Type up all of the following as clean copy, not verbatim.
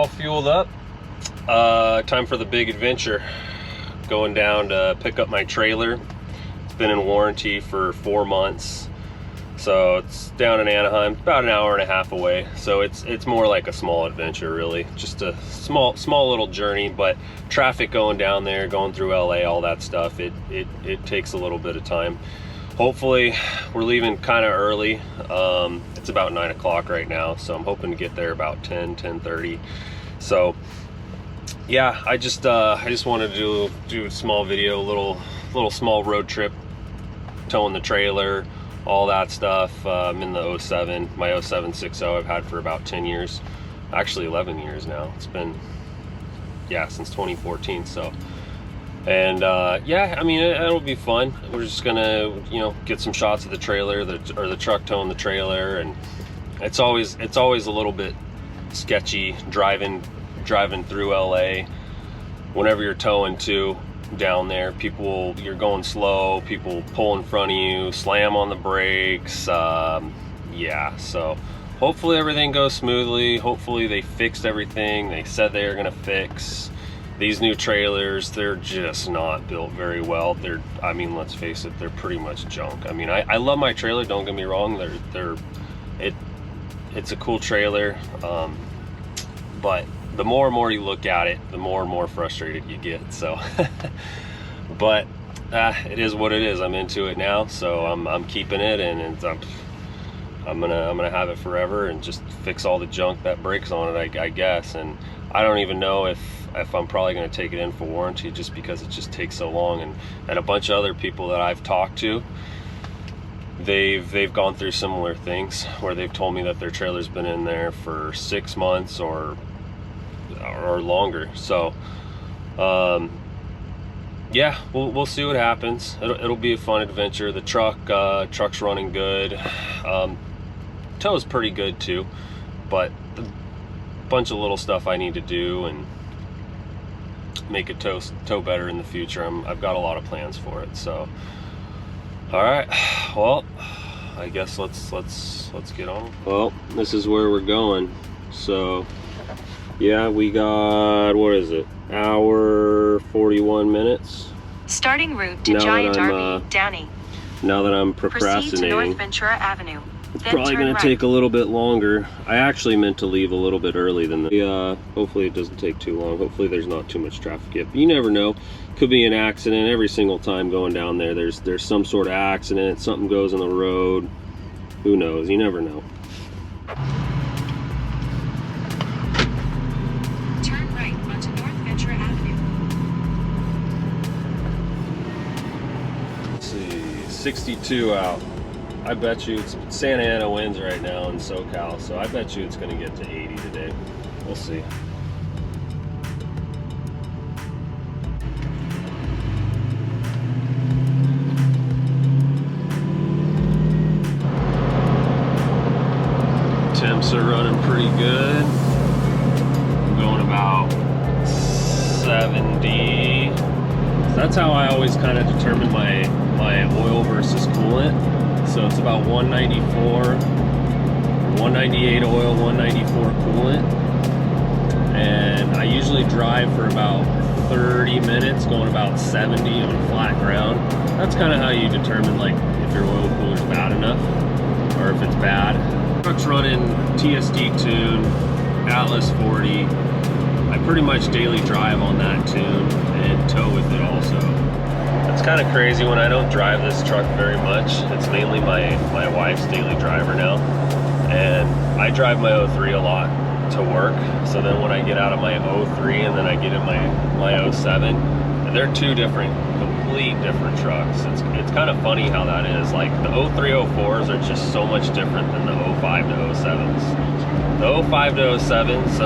all fueled up. Time for the big adventure. Going down to pick up my trailer. It's been in warranty for 4 months. So it's down in Anaheim, about an hour and a half away. So it's more like a small adventure, really. Just a small little journey, but traffic going down there, going through LA, all that stuff, it takes a little bit of time. Hopefully, we're leaving kind of early. It's about 9 o'clock right now, so I'm hoping to get there about 10:30. So yeah, I just wanted to do a small video, little small road trip, towing the trailer, all that stuff. I'm in the 07, my 07 60 I've had for about 10 years, actually 11 years now. It's been, yeah, since 2014. So, and yeah, I mean, it'll be fun. We're just gonna, you know, get some shots of the trailer, or the truck towing the trailer, and it's always a little bit sketchy driving through LA whenever you're towing too. Down there, you're going slow, people pull in front of you, slam on the brakes. Yeah, so hopefully everything goes smoothly. Hopefully they fixed everything they said they were gonna fix. These new trailers, they're just not built very well. I mean, let's face it, they're pretty much junk. I mean, I love my trailer, don't get me wrong. It's a cool trailer, but the more and more you look at it, the more and more frustrated you get. So, but it is what it is. I'm into it now, so I'm keeping it, and I'm gonna have it forever and just fix all the junk that breaks on it, I guess. And I don't even know if I'm probably gonna take it in for warranty, just because it just takes so long. And a bunch of other people that I've talked to, they've gone through similar things where they've told me that their trailer's been in there for 6 months or longer. So yeah, we'll see what happens. It'll be a fun adventure. The truck's running good. Tow's pretty good too, but a bunch of little stuff I need to do and make it tow better in the future. I've got a lot of plans for it. So all right, well, I guess let's get on. Well, this is where we're going. So yeah, we got, what is it, hour 41 minutes. Starting route to Giant RV, Downey. Now that I'm procrastinating, proceed to North Ventura Avenue. It's probably going to take a little bit longer. I actually meant to leave a little bit early than that. Hopefully it doesn't take too long. Hopefully there's not too much traffic yet. But you never know. Could be an accident every single time going down there. There's some sort of accident. Something goes on the road. Who knows? You never know. Turn right onto North Ventura Avenue. Let's see, 62 out. I bet you it's Santa Ana winds right now in SoCal, so I bet you it's going to get to 80 today. We'll see. Temps are running pretty good. I'm going about 70. So that's how I always kind of determine my oil versus coolant. So it's about 194, 198 oil, 194 coolant. And I usually drive for about 30 minutes, going about 70 on flat ground. That's kind of how you determine like if your oil cooler's bad enough or if it's bad. Truck's running TSD tune, Atlas 40. I pretty much daily drive on that tune and tow with it also. It's kind of crazy when I don't drive this truck very much. It's mainly my wife's daily driver now. And I drive my 03 a lot to work. So then when I get out of my 03 and then I get in my 07, they're two complete different trucks. It's kind of funny how that is. Like the 03, 04s are just so much different than the 05 to 07s. The 05 to 07s,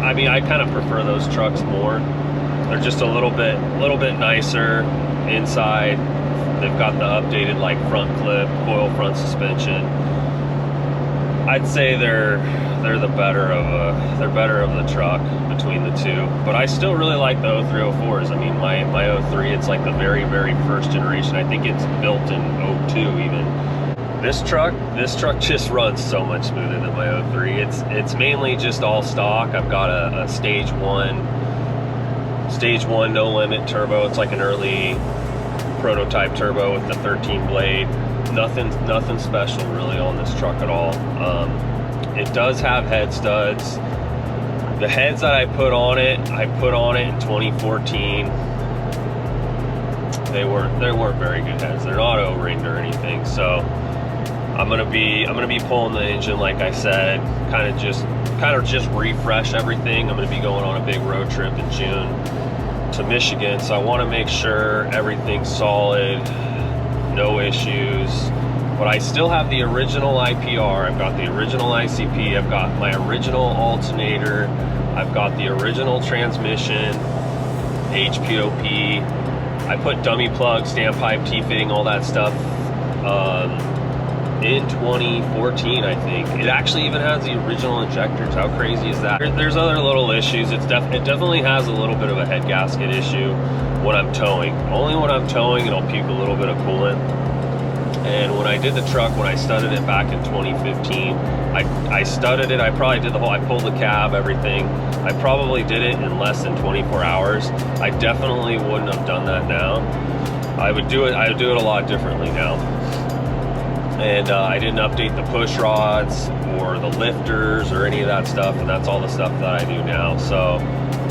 I mean, I kind of prefer those trucks more. They're just a little bit nicer inside. They've got the updated like front clip, coil front suspension. I'd say they're the better of the truck between the two. But I still really like the 03, 04s. I mean, my 03, it's like the very, very first generation. I think it's built in 02 even. This truck just runs so much smoother than my 03. It's mainly just all stock. I've got a stage one no limit turbo. It's like an early prototype turbo with the 13 blade. Nothing special really on this truck at all. It does have head studs. The heads that I put on it in 2014. They weren't very good heads. They're not O-ringed or anything. So I'm gonna be pulling the engine, like I said, kind of just refresh everything. I'm gonna be going on a big road trip in June to Michigan, so I want to make sure everything's solid, no issues. But I still have the original IPR. I've got the original ICP. I've got my original alternator. I've got the original transmission, HPOP. I put dummy plugs, standpipe, T-fitting, all that stuff in 2014, I think. It actually even has the original injectors. How crazy is that? There's other little issues. It definitely has a little bit of a head gasket issue when I'm towing. Only when I'm towing, it'll puke a little bit of coolant. And when I did the truck, when I studded it back in 2015, I studded it. I probably did I pulled the cab, everything. I probably did it in less than 24 hours. I definitely wouldn't have done that now. I would do it a lot differently now. And I didn't update the push rods or the lifters or any of that stuff, and that's all the stuff that I do now. So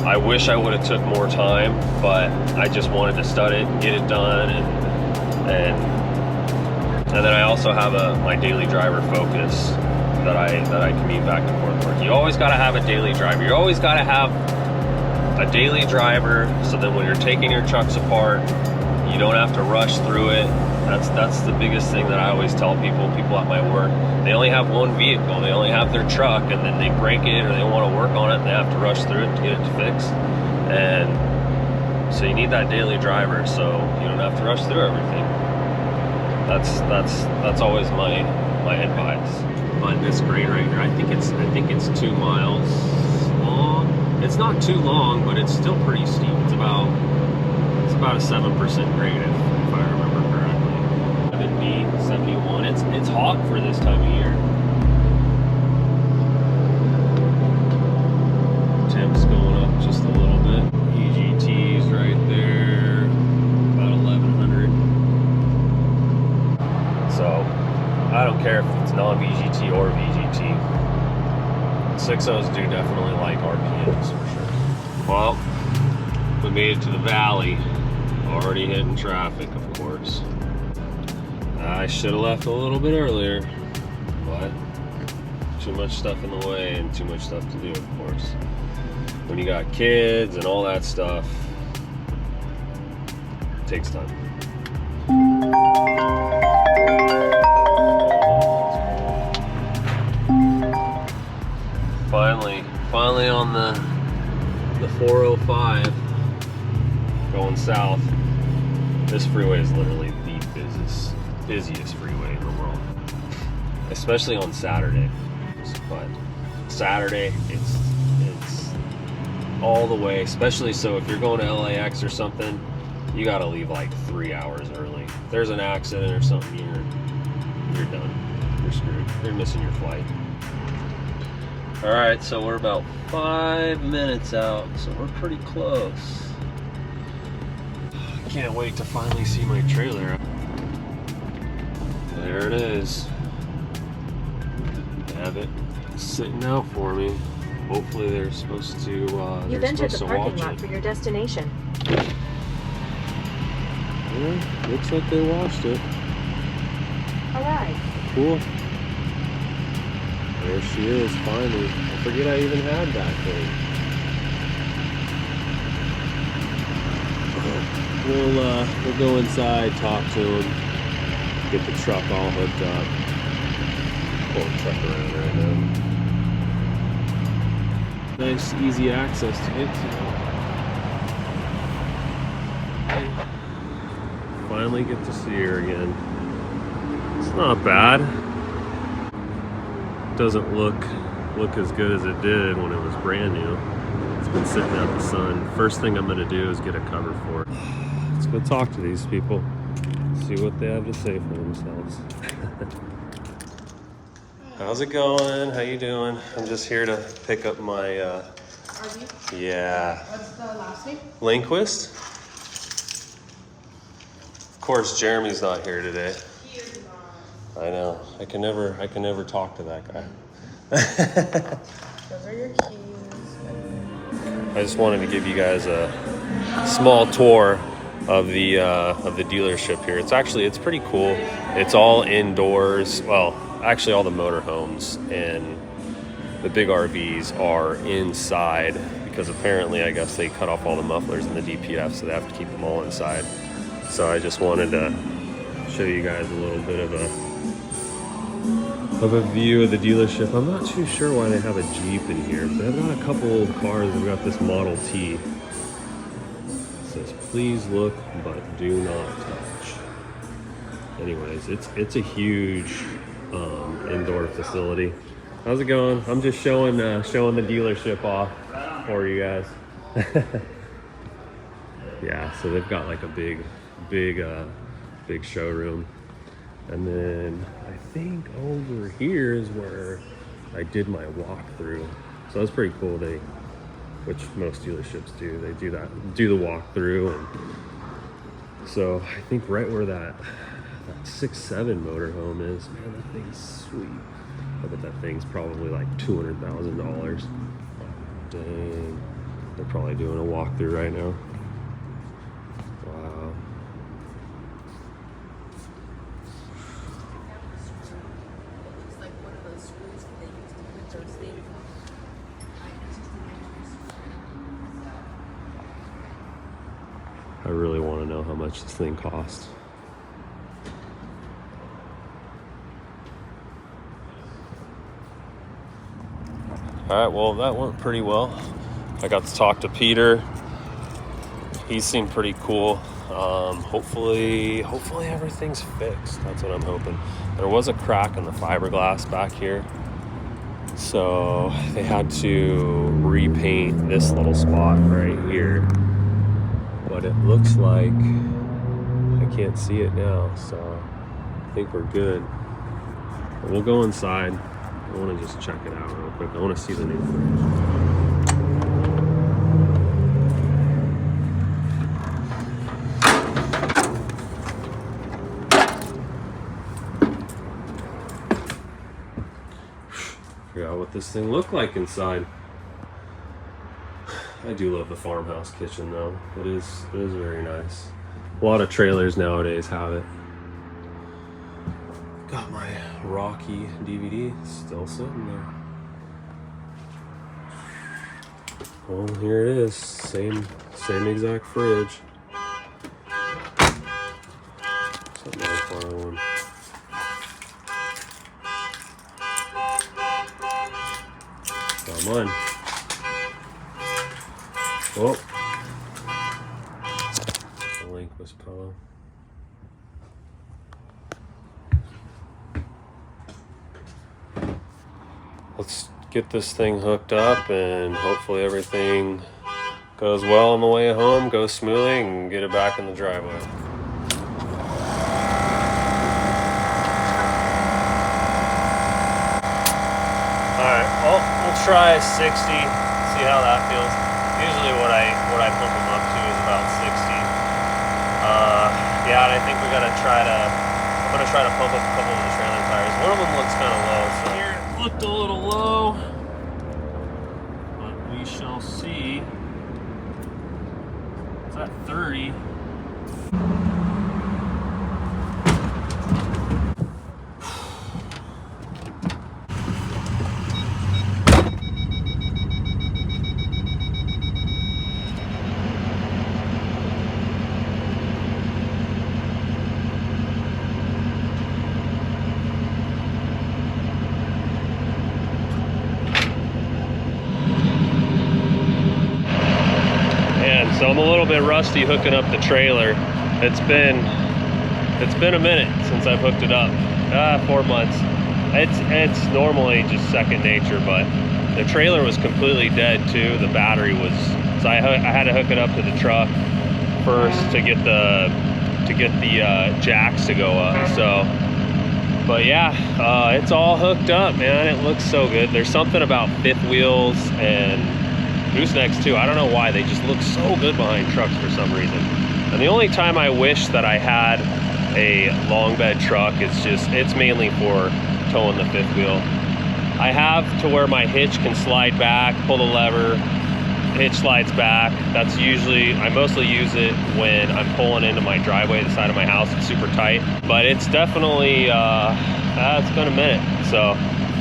I wish I would have took more time, but I just wanted to stud it and get it done. And then I also have my daily driver Focus that I commute back and forth with. You always got to have a daily driver. You always got to have a daily driver, so that when you're taking your trucks apart, you don't have to rush through it. That's the biggest thing that I always tell people at my work. They only have one vehicle. They only have their truck, and then they break it or they want to work on it, and they have to rush through it to get it fixed. And so you need that daily driver, so you don't have to rush through everything. That's always my advice. But this grade right here, I think it's 2 miles long. It's not too long, but it's still pretty steep. It's about a 7% grade if I remember correctly. 71. It's hot for this time of year. Temp's going up just a little bit. EGT's right there, about 1100. So I don't care if it's non-VGT or VGT. 6.0s do definitely like RPMs for sure. Well, we made it to the valley. Already hitting traffic, of course. I should have left a little bit earlier, but too much stuff in the way and too much stuff to do, of course. When you got kids and all that stuff, it takes time. Finally on the 405 going south. This freeway is literally the busiest freeway in the world, especially on Saturday. But Saturday, it's all the way, especially so if you're going to LAX or something, you got to leave like 3 hours early. If there's an accident or something, you're done. You're screwed. You're missing your flight. All right, so we're about 5 minutes out, so we're pretty close. Can't wait to finally see my trailer. There it is. I have it sitting out for me. Hopefully they're supposed to You've entered the parking lot for your destination. Yeah, looks like they washed it. Alright. Cool. There she is, finally. I forget I even had that thing. We'll go inside, talk to him, get the truck all hooked up. Pull the truck around right now. Nice, easy access to get to. Finally get to see her again. It's not bad. Doesn't look as good as it did when it was brand new. It's been sitting out the sun. First thing I'm gonna do is get a cover for it. Let's go talk to these people, see what they have to say for themselves. How's it going? How you doing? I'm just here to pick up my, Are you? yeah. What's the last name? Lindquist? Of course, Jeremy's not here today. He is not. I know. I can never talk to that guy. Those are your keys. I just wanted to give you guys a small tour of the dealership here. It's pretty cool. It's all indoors. Well, actually all the motorhomes and the big RVs are inside because apparently I guess they cut off all the mufflers in the DPF, so they have to keep them all inside. So I just wanted to show you guys a little bit of a view of the dealership. I'm not too sure why they have a Jeep in here, but they've got a couple old cars. They've got this Model T. It says, please look, but do not touch. Anyways, it's a huge indoor facility. How's it going? I'm just showing the dealership off for you guys. Yeah, so they've got like a big showroom. And then I think over here is where I did my walkthrough. So that's pretty cool. Which most dealerships do. They do the walkthrough. And so I think right where that 6.7 motorhome is, man, that thing's sweet. I bet that thing's probably like $200,000. Dang, they're probably doing a walkthrough right now. Wow. It's like one of those screws that they used to put those things I really want to know how much this thing costs. All right, well, that went pretty well. I got to talk to Peter. He seemed pretty cool. Hopefully everything's fixed. That's what I'm hoping. There was a crack in the fiberglass back here, so they had to repaint this little spot right here. But it looks like I can't see it now, so I think we're good. But we'll go inside. I want to just check it out real quick. I want to see the new fridge. Forgot what this thing looked like inside. I do love the farmhouse kitchen though. It is very nice. A lot of trailers nowadays have it. Got my Rocky DVD still sitting there. Well, here it is. Same exact fridge. Something like one. Come on. Oh. The Lindquist pillow. Let's get this thing hooked up and hopefully everything goes well on the way home, goes smoothly, and get it back in the driveway. Alright, well, we'll try 60, see how that feels. Usually what I pump them up to is about 60. Yeah, and I think I'm gonna try to pump up a couple of the trailer tires. One of them looks kind of low, so here it looked a little low, but we shall see. It's at 30. So I'm a little bit rusty hooking up the trailer. It's been a minute since I've hooked it up. 4 months. It's normally just second nature, but the trailer was completely dead too. The battery was, so I had to hook it up to the truck first to get the jacks to go up. So But yeah, it's all hooked up, man. It looks so good. There's something about fifth wheels and goosenecks too. I don't know why, they just look so good behind trucks for some reason. And the only time I wish that I had a long bed truck, it's mainly for towing the fifth wheel. I have to where my hitch can slide back, pull the lever, hitch slides back. That's usually, I mostly use it when I'm pulling into my driveway, the side of my house. It's super tight, but it's definitely, it's been a minute. So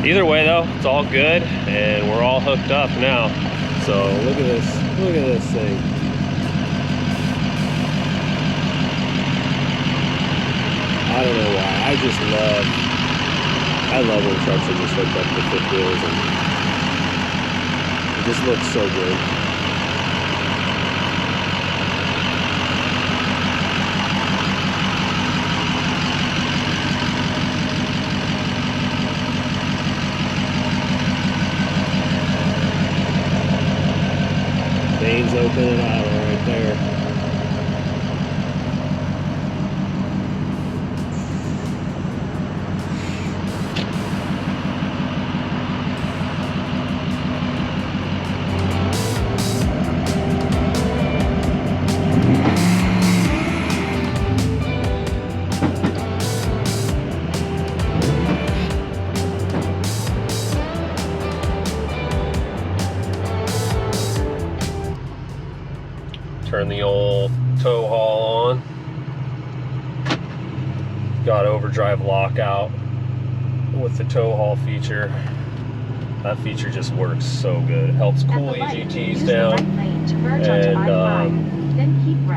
either way though, it's all good and we're all hooked up now. So look at this thing. I don't know why, I love when trucks are just hooked up to fifth wheels and it just looks so good. Veins open and out right there. Turn the old tow haul on. Got overdrive lockout with the tow haul feature. That feature just works so good. It helps cool EGTs down and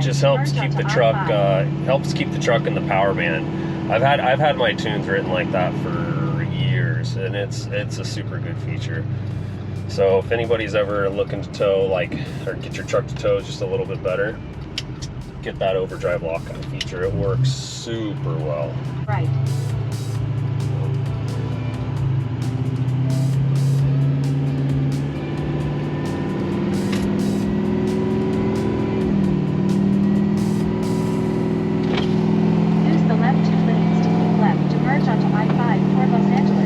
just helps keep the truck in the power band. I've had my tunes written like that for years, and it's a super good feature. So if anybody's ever looking to tow, or get your truck to tow just a little bit better, get that overdrive lockout feature. It works super well. Right. Use the left 2 lanes to keep left to merge onto I-5 toward Los Angeles.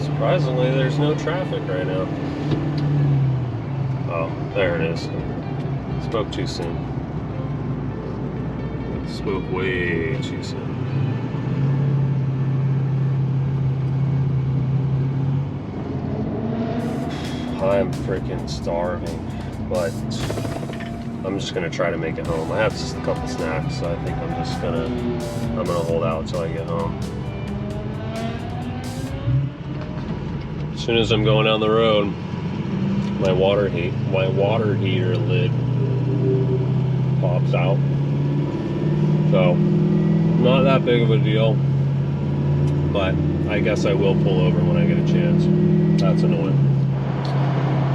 Surprisingly, there's no traffic right now. Oh, there it is. Spoke too soon. Spoke way too soon. I'm freaking starving, but I'm just gonna try to make it home. I have just a couple snacks, so I think I'm gonna hold out until I get home. As soon as I'm going down the road, my water heater lid pops out. So, not that big of a deal, but I guess I will pull over when I get a chance. That's annoying.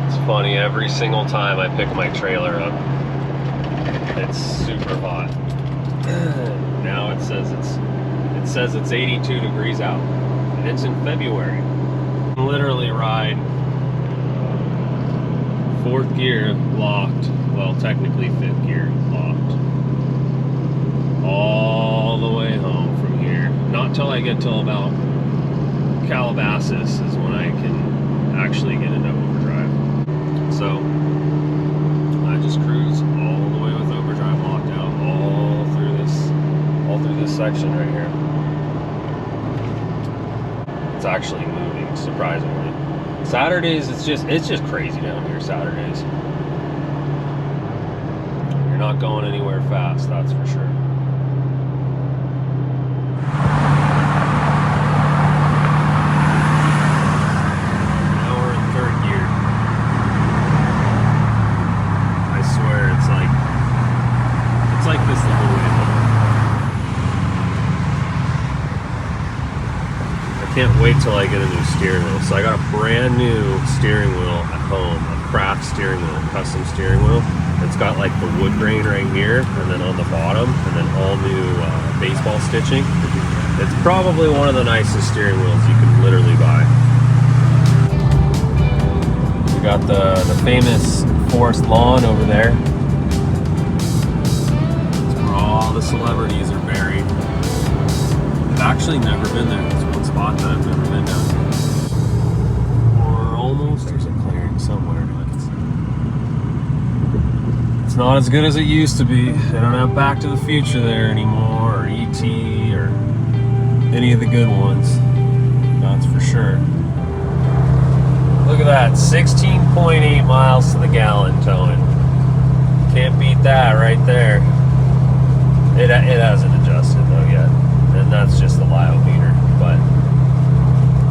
It's funny, every single time I pick my trailer up, it's super hot. Now it says it's 82 degrees out, and it's in February. Literally ride 4th gear locked, well technically 5th gear locked, all the way home from here. Not till I get till about Calabasas is when I can actually get into overdrive. So I just cruise all the way with overdrive locked out all through this section right here. It's actually moving, surprisingly. Saturdays, it's just crazy down here Saturdays. You're not going anywhere fast, that's for sure. Now we're in 3rd gear. I swear, it's like this the whole way home. Can't wait till I get a new steering wheel. So I got a brand new steering wheel at home, a craft steering wheel, custom steering wheel. It's got like the wood grain right here, and then on the bottom, and then all new baseball stitching. It's probably one of the nicest steering wheels you can literally buy. We got the famous forest lawn over there. That's where all the celebrities are buried. I've actually never been there. It's one spot that I've never been down to. Or almost. There's a clearing somewhere, but it's not as good as it used to be. They don't have Back to the Future there anymore, or E.T., or any of the good ones. That's for sure. Look at that, 16.8 miles to the gallon towing. Can't beat that right there. It hasn't adjusted though yet, and that's just the Lio meter. But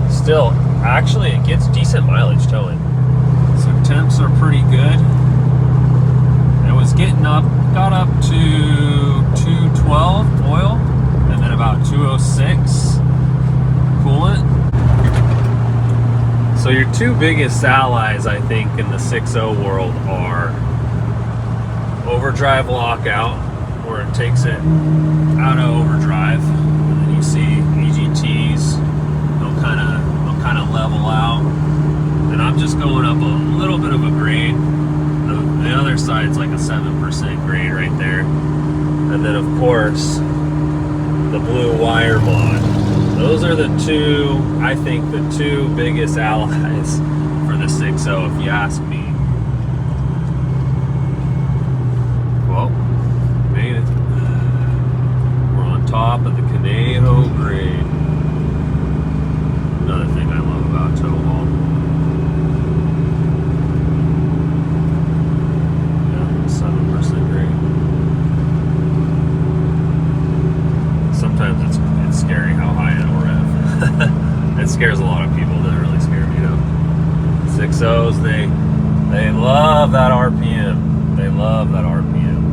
still, actually, it gets decent mileage towing. So temps are pretty good. It was got up to 212 oil, and then about 206 coolant. So your two biggest allies, I think, in the 6.0 world are overdrive lockout, where it takes it out of overdrive, and then you see EGTs, they'll kind of level out. And I'm just going up a little bit of a grade. The other side's like a 7% grade right there. And then of course, the blue wire mod. Those are the two, I think, the two biggest allies for the 6.0, if you ask me. Well, made it. We're on top of the Conejo grade. Another thing I love about tow haul. Yeah, 7% grade. Sometimes it's scary how high it'll rev. It scares a lot of people. It doesn't really scare me though. 6.0s, they love that RPM. They love that RPM.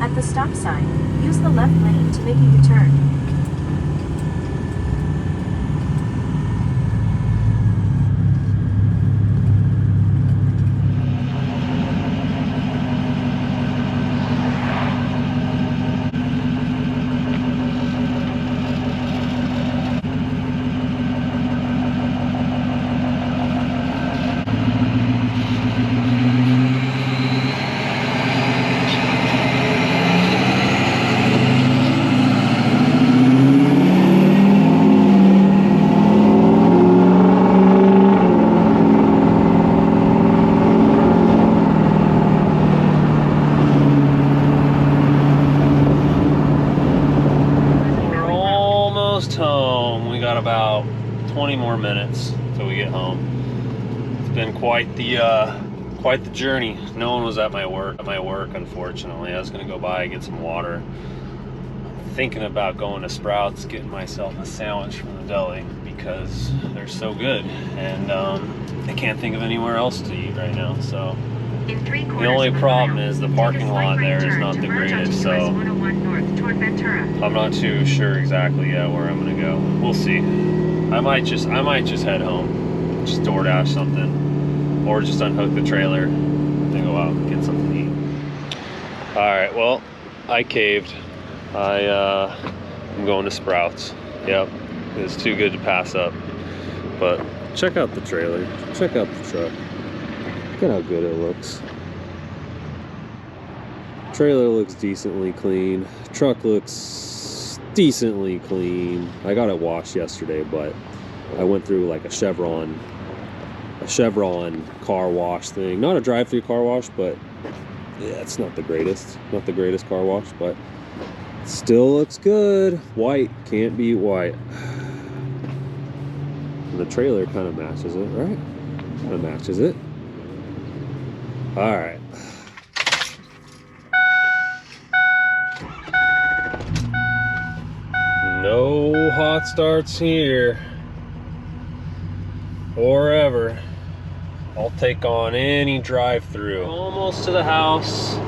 At the stop sign, use the left lane to make a U-turn. Home. We got about 20 more minutes till we get home. It's been quite the journey. No one was at my work unfortunately. I was gonna go by and get some water. Thinking about going to Sprouts, getting myself a sandwich from the deli because they're so good, and I can't think of anywhere else to eat right now. So the only problem is the parking lot there is not the greatest, so I'm not too sure exactly yet where I'm gonna go. We'll see. I might just head home, just DoorDash something, or just unhook the trailer and go out and get something to eat. All right, well, I caved. I'm going to Sprouts. Yep, it's too good to pass up. But check out the trailer. Check out the truck. Look at how good it looks. Trailer looks decently clean. Truck looks decently clean. I got it washed yesterday, but I went through like a Chevron car wash thing. Not a drive-through car wash, but yeah, it's not the greatest. Not the greatest car wash, but still looks good. White, can't beat white. And the trailer kind of matches it, right? Kind of matches it. All right. No hot starts here or ever. I'll take on any drive-through. Almost to the house.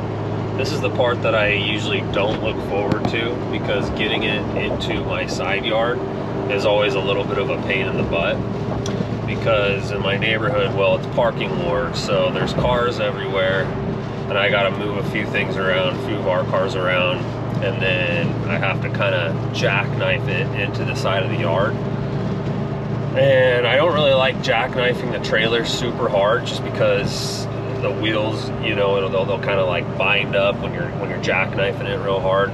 This is the part that I usually don't look forward to because getting it into my side yard is always a little bit of a pain in the butt. Because in my neighborhood, well, it's parking wars, so there's cars everywhere. and I got to move a few things around, a few of our cars around, and then I have to kind of jackknife it into the side of the yard. And I don't really like jackknifing the trailer super hard, just because the wheels, you know, they'll kind of like bind up when you're jackknifing it real hard.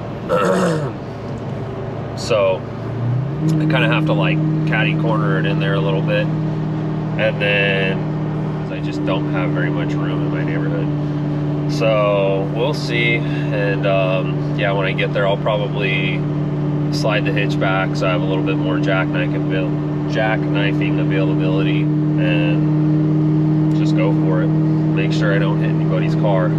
So I kind of have to like catty corner it in there a little bit, and then I just don't have very much room in my neighborhood. So we'll see. And yeah, when I get there, I'll probably slide the hitch back so I have a little bit more jackknifing availability, and just go for it. Make sure I don't hit anybody's car.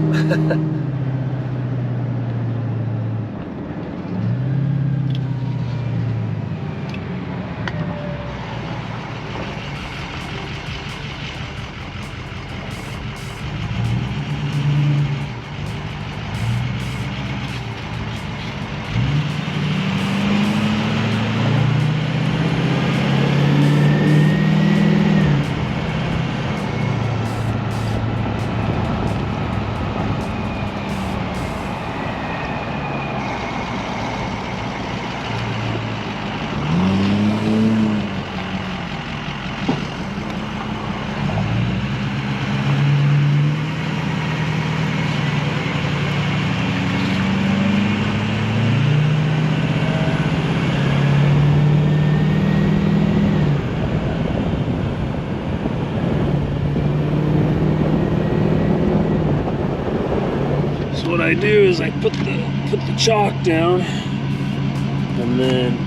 What I do is I put the chalk down, and then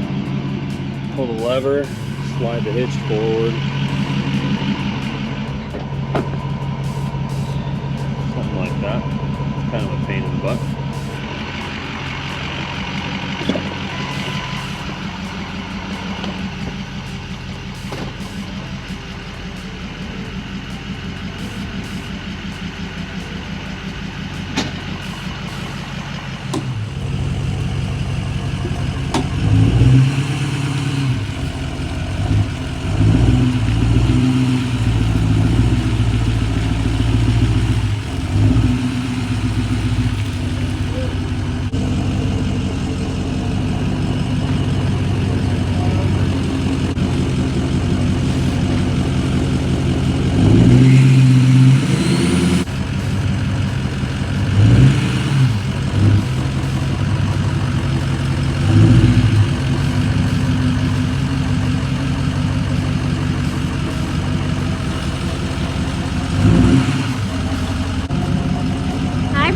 pull the lever, slide the hitch forward. Something like that. Kind of a pain in the butt.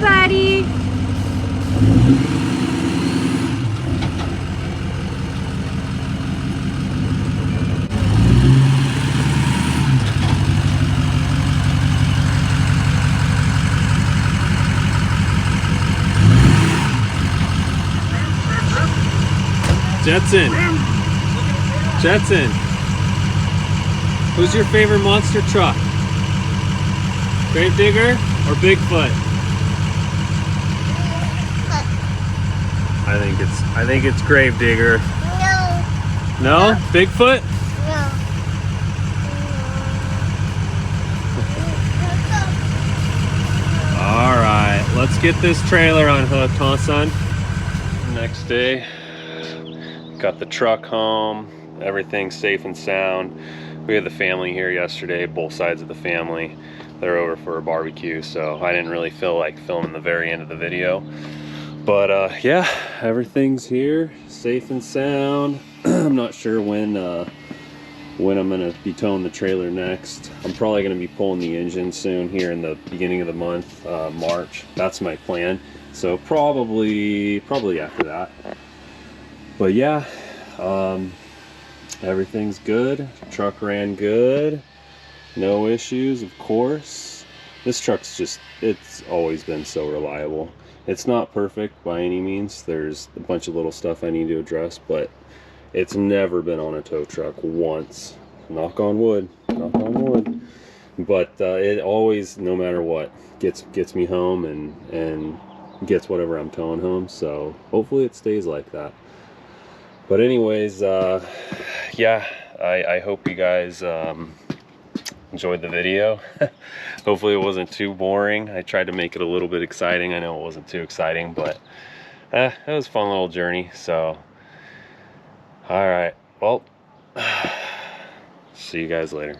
Buddy. Jetson. Jetson. Who's your favorite monster truck? Gravedigger or Bigfoot? I think it's Gravedigger. No. No? Bigfoot? No. Alright, let's get this trailer unhooked, huh, son? Next day, got the truck home, everything's safe and sound. We had the family here yesterday, both sides of the family. They're over for a barbecue, so I didn't really feel like filming the very end of the video. But yeah, everything's here, safe and sound. I'm not sure when I'm gonna be towing the trailer next. I'm probably gonna be pulling the engine soon here in the beginning of the month, March. That's my plan. So probably after that. But yeah, everything's good. Truck ran good. No issues, of course. This truck's just, it's always been so reliable. It's not perfect by any means. There's a bunch of little stuff I need to address, but it's never been on a tow truck once. Knock on wood, knock on wood. But it always, no matter what, gets me home and gets whatever I'm towing home. So hopefully it stays like that. But anyways, yeah, I hope you guys enjoyed the video. Hopefully it wasn't too boring. I tried to make it a little bit exciting. I know it wasn't too exciting, but it was a fun little journey. So, all right, well, see you guys later.